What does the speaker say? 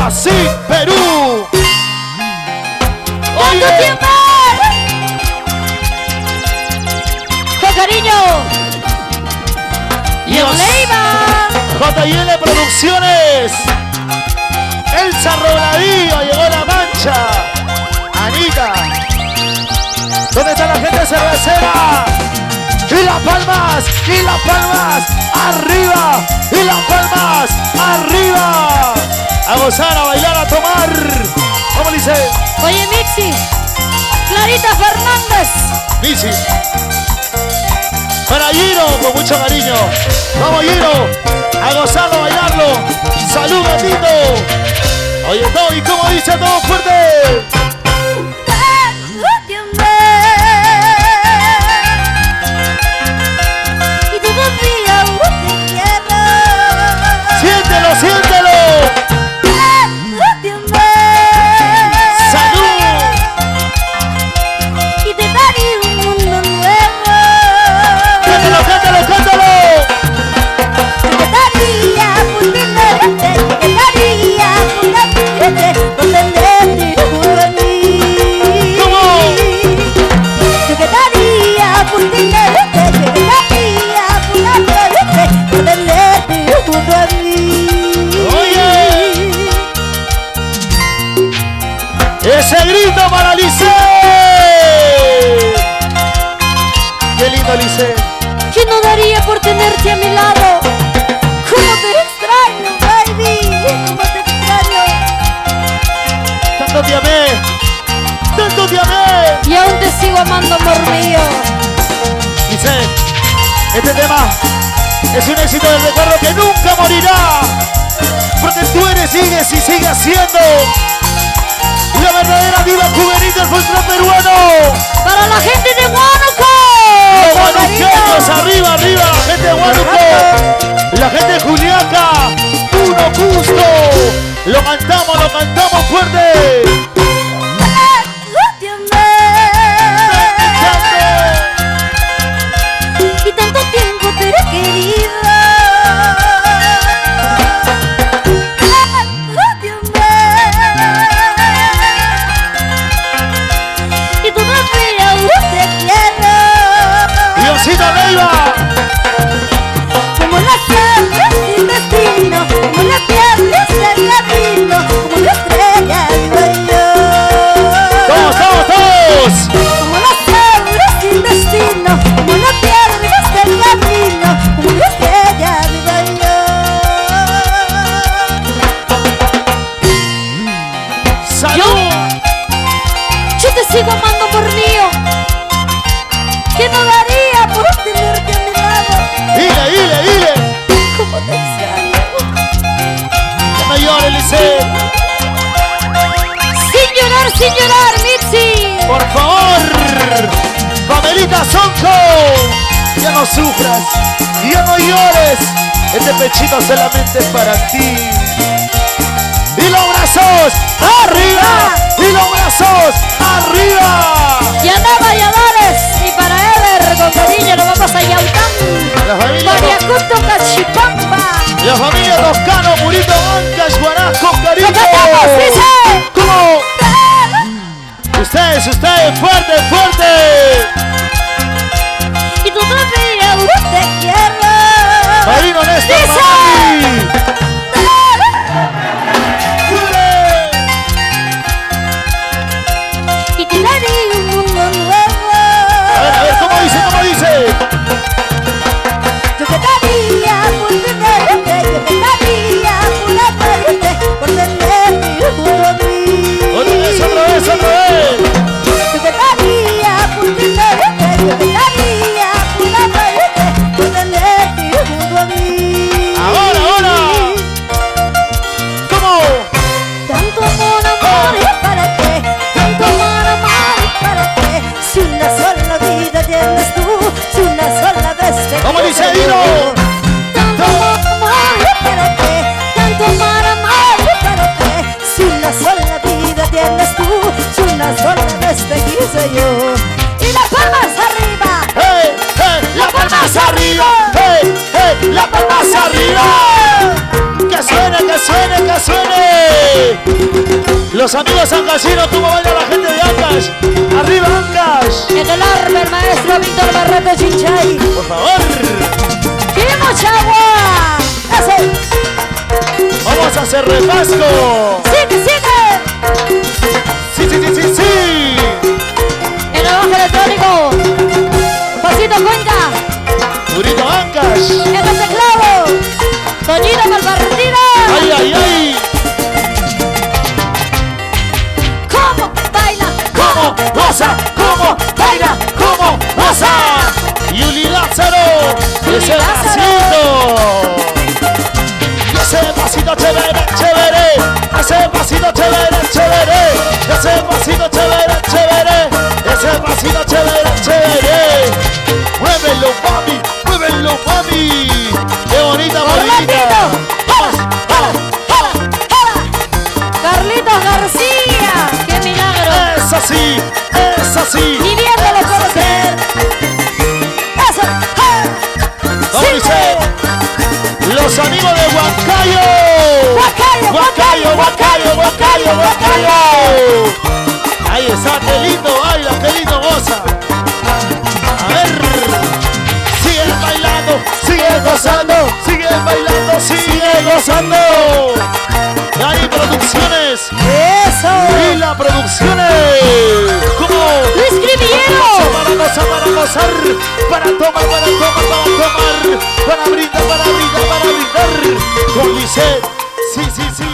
Brasil, Perú. ¡Tanto tiempo! ¡Con cariño! ¡Y Leiva! JL Producciones. Elsa Robladillo, llegó La Mancha. Anita. ¿Dónde está la gente cervecera? Y las palmas, y las palmas, arriba, y las palmas, arriba. A gozar, a bailar, a tomar. ¿Cómo dice? Oye, Mixi, Clarita Fernández. Mixi. Para Giro, con mucho cariño. Vamos, Giro, a gozarlo, a bailarlo. Salud, gatito. Oye, todo, ¿y cómo dice todo fuerte? Siéntelo, siéntelo. Salud. Y te daré un mundo nuevo. Cántalo, cántalo, cántalo. Te daría por tenerte, te daría por tenerte junto a mí. ¿Cómo? Yo te daría por tenerte, yo te daría por tenerte junto a mí. Oye. Ese grito para Lice. Qué lindo, Lice. ¿Qué no daría por tenerte a mi lado? ¿Cómo te extraño, baby? ¿Cómo te extraño? Tanto te amé. Tanto te amé. Y aún te sigo amando, amor mío. Lice, este tema es un éxito del recuerdo que nunca morirá. Porque tú eres, sigues y sigues siendo la verdadera diva juvenil del folclore peruano. Para la gente de Huánuco. Los guanuqueños, arriba, arriba, la gente de Huánuco, la gente de Juliaca, uno gusto. Lo cantamos fuerte. Y tanto tiempo te he querido. Y todavía aún te quiero. Diosito Leiva. Como la sangre sin destino, como la piel sin camino, como la estrella vivo yo. Todos. Como la sangre sin destino, como la piel sin camino, como la estrella vivo yo. Salud. Yo te sigo amando, amor mío. ¿Qué no daría por tenerte a mi lado? Dile. ¿Cómo te extraño? Que no llores, Lice. Sin llorar, Mitzi. Por favor. Pamelita Sonco. Ya no sufras. Ya no llores. Este pechito solamente es para ti. Y los brazos arriba. Y los brazos arriba. Y Ana Valladares. Y para Ever, con cariño, nos vamos a Yaután. La familia, Mariacuto, Cachipamba. la familia Toscano, Murito, Bancas, Guarás, con cariño. ¡Lo cantamos, dice! ¿Cómo? Ustedes, fuerte. Y tú todavía aún te quiero. Marino Néstor, ¡Dice! mami. Y te daré un mundo nuevo. A ver, ¿cómo dice? Yo te daría por tenerte, yo te daría por amarte, por tenerte junto a mí. Otra vez. Yo te daría por tenerte, yo te daría por amarte, por tenerte junto a mí. Ahora. ¿Cómo? Tanto amor, ¿y para qué? Tanto amor, ¿y para qué? Si una sola vida tienes tú, si una sola vez te ¿Cómo dice quise Dino? yo. Tanto amor, ¿y para qué? Tanto amor, ¿y para qué? Si una sola vida tienes tú, si una sola vez te quise yo. Y las palmas arriba. ¡Hey! ¡Las palmas arriba! ¡Hey! ¡Las palmas arriba! ¡Que suene! Los amigos ancasinos, ¿cómo baila la gente de Ancash? ¡Arriba, Ancash! En el arma el maestro Víctor Barreto Chinchay. Por favor. ¡Qué mucha agua! ¡Eso! Vamos a hacer repasco. ¡Sigue, sigue! Sí, sí, sí, sí, sí. En el bajo electrónico. Pasito cuenta. Durito Ancash. En el teclado. Doñita Malpartida. ¡Ay, ay, ay! ¿Cómo baila? ¿Cómo goza? ¿Cómo baila? ¿Cómo goza? Yuli Lázaro. Ese pasito. Ese pasito chévere, chévere. Ese pasito chévere, chévere. Ese pasito chévere, chévere. Ese pasito chévere, chévere. Muévelo, mami. Muévelo, mami. Qué bonita, bonita. ¡Vamos! ¡Vamos! ¡Vamos! ¡Vamos! Carlitos García. ¡Qué milagro! Es así, es así. Ni viéndolo puedo creer. ¡Eso! ¿Cómo dice? Los amigos de Huancayo. ¡Huancayo, Huancayo, Huancayo, Huancayo, Huancayo. Ahí está, qué lindo baila, qué lindo goza. A ver. Sigue bailando, sigue gozando, sigue bailando, sigue gozando. Dani Producciones. ¡Eso! Y la Producciones. ¿Cómo? ¡Luis Criviero! Para gozar, para gozar, para tomar, para tomar, para tomar, para brindar, para brindar, para brindar. Con Lisette, sí, sí, sí.